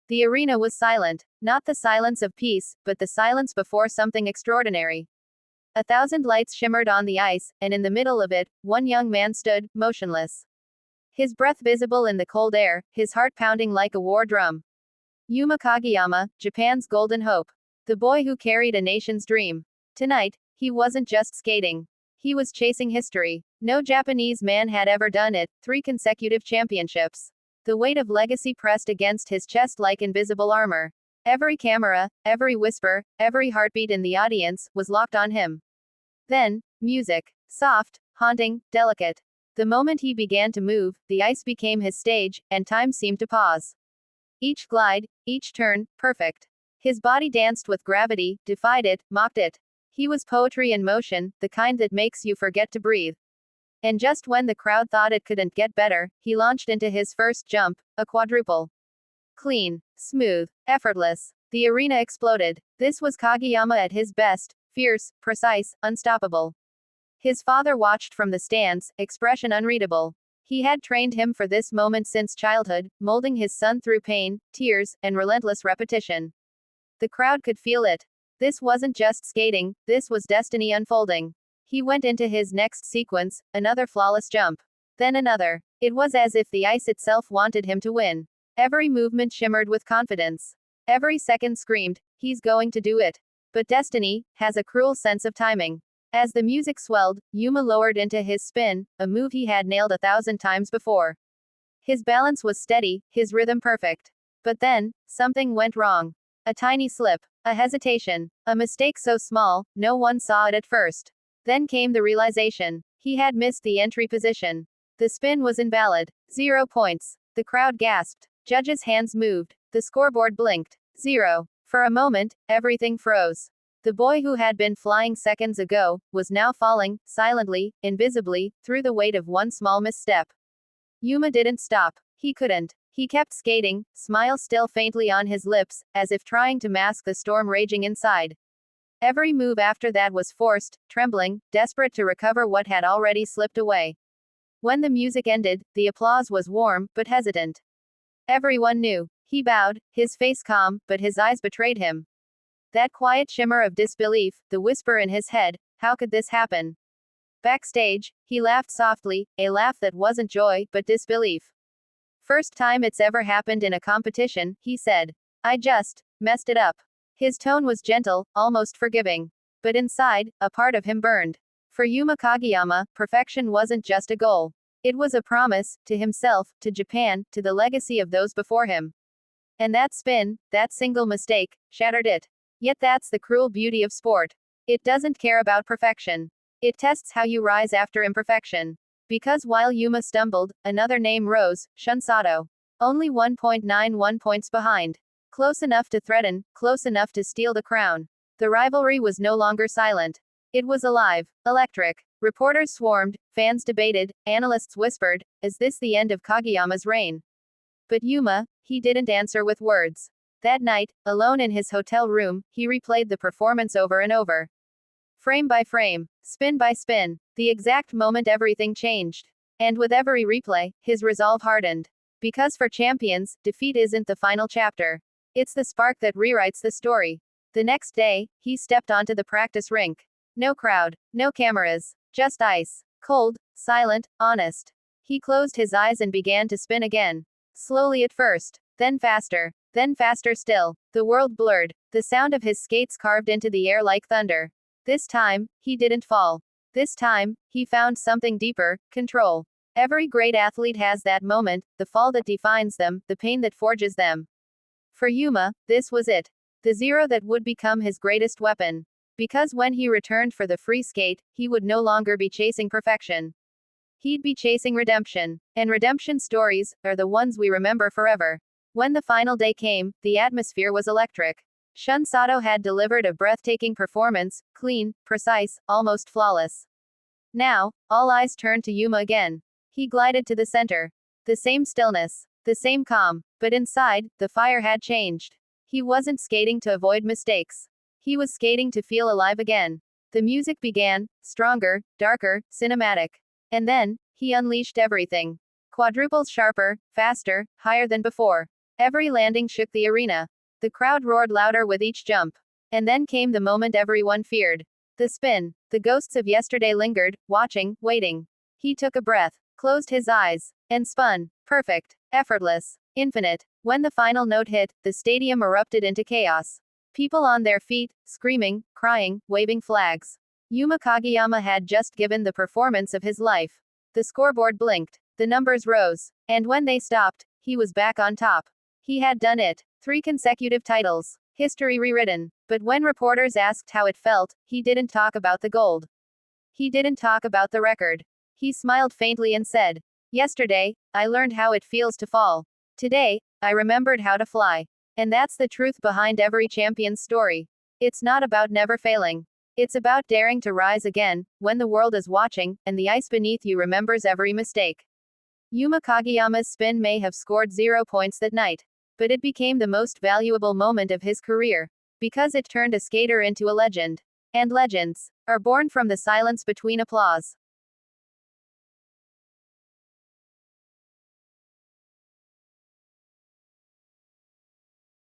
The arena was silent. Not the silence of peace, but the silence before something extraordinary. 1,000 lights shimmered on the ice, and in the middle of it, one young man stood, motionless. His breath visible in the cold air, his heart pounding like a war drum. Yuma Kageyama, Japan's golden hope. The boy who carried a nation's dream. Tonight, he wasn't just skating. He was chasing history. No Japanese man had ever done it, 3 consecutive championships. The weight of legacy pressed against his chest like invisible armor. Every camera, every whisper, every heartbeat in the audience, was locked on him. Then, music. Soft, haunting, delicate. The moment he began to move, the ice became his stage, and time seemed to pause. Each glide, each turn, perfect. His body danced with gravity, defied it, mocked it. He was poetry in motion, the kind that makes you forget to breathe. And just when the crowd thought it couldn't get better, he launched into his first jump, a quadruple. Clean, smooth, effortless. The arena exploded. This was Kageyama at his best, fierce, precise, unstoppable. His father watched from the stands, expression unreadable. He had trained him for this moment since childhood, molding his son through pain, tears, and relentless repetition. The crowd could feel it. This wasn't just skating, this was destiny unfolding. He went into his next sequence, another flawless jump. Then another. It was as if the ice itself wanted him to win. Every movement shimmered with confidence. Every second screamed, he's going to do it. But destiny has a cruel sense of timing. As the music swelled, Yuma lowered into his spin, a move he had nailed 1,000 times before. His balance was steady, his rhythm perfect. But then, something went wrong. A tiny slip, a hesitation, a mistake so small, no one saw it at first. Then came the realization. He had missed the entry position. The spin was invalid. 0 points. The crowd gasped. Judges' hands moved. The scoreboard blinked. 0. For a moment, everything froze. The boy who had been flying seconds ago, was now falling, silently, invisibly, through the weight of one small misstep. Yuma didn't stop. He couldn't. He kept skating, smile still faintly on his lips, as if trying to mask the storm raging inside. Every move after that was forced, trembling, desperate to recover what had already slipped away. When the music ended, the applause was warm, but hesitant. Everyone knew. He bowed, his face calm, but his eyes betrayed him. That quiet shimmer of disbelief, the whisper in his head, how could this happen? Backstage, he laughed softly, a laugh that wasn't joy, but disbelief. First time it's ever happened in a competition, he said. I just messed it up. His tone was gentle, almost forgiving. But inside, a part of him burned. For Yuma Kageyama, perfection wasn't just a goal. It was a promise, to himself, to Japan, to the legacy of those before him. And that spin, that single mistake, shattered it. Yet that's the cruel beauty of sport. It doesn't care about perfection. It tests how you rise after imperfection. Because while Yuma stumbled, another name rose, Shun Sato. Only 1.91 points behind. Close enough to threaten, close enough to steal the crown. The rivalry was no longer silent. It was alive, electric. Reporters swarmed, fans debated, analysts whispered, is this the end of Kageyama's reign? But Yuma, he didn't answer with words. That night, alone in his hotel room, he replayed the performance over and over. Frame by frame, spin by spin, the exact moment everything changed. And with every replay, his resolve hardened. Because for champions, defeat isn't the final chapter. It's the spark that rewrites the story. The next day, he stepped onto the practice rink. No crowd, no cameras, just ice. Cold, silent, honest. He closed his eyes and began to spin again. Slowly at first, then faster still. The world blurred, the sound of his skates carved into the air like thunder. This time, he didn't fall. This time, he found something deeper, control. Every great athlete has that moment, the fall that defines them, the pain that forges them. For Yuma, this was it. The 0 that would become his greatest weapon. Because when he returned for the free skate, he would no longer be chasing perfection. He'd be chasing redemption. And redemption stories are the ones we remember forever. When the final day came, the atmosphere was electric. Shun Sato had delivered a breathtaking performance, clean, precise, almost flawless. Now, all eyes turned to Yuma again. He glided to the center. The same stillness, the same calm, but inside, the fire had changed. He wasn't skating to avoid mistakes. He was skating to feel alive again. The music began, stronger, darker, cinematic. And then, he unleashed everything. Quadruples sharper, faster, higher than before. Every landing shook the arena. The crowd roared louder with each jump. And then came the moment everyone feared. The spin. The ghosts of yesterday lingered, watching, waiting. He took a breath, closed his eyes, and spun. Perfect. Effortless. Infinite. When the final note hit, the stadium erupted into chaos. People on their feet, screaming, crying, waving flags. Yuma Kageyama had just given the performance of his life. The scoreboard blinked. The numbers rose. And when they stopped, he was back on top. He had done it. 3 consecutive titles. History rewritten. But when reporters asked how it felt, he didn't talk about the gold. He didn't talk about the record. He smiled faintly and said, "Yesterday, I learned how it feels to fall. Today, I remembered how to fly." And that's the truth behind every champion's story. It's not about never failing. It's about daring to rise again, when the world is watching, and the ice beneath you remembers every mistake. Yuma Kageyama's spin may have scored 0 points that night. But it became the most valuable moment of his career. Because it turned a skater into a legend. And legends are born from the silence between applause.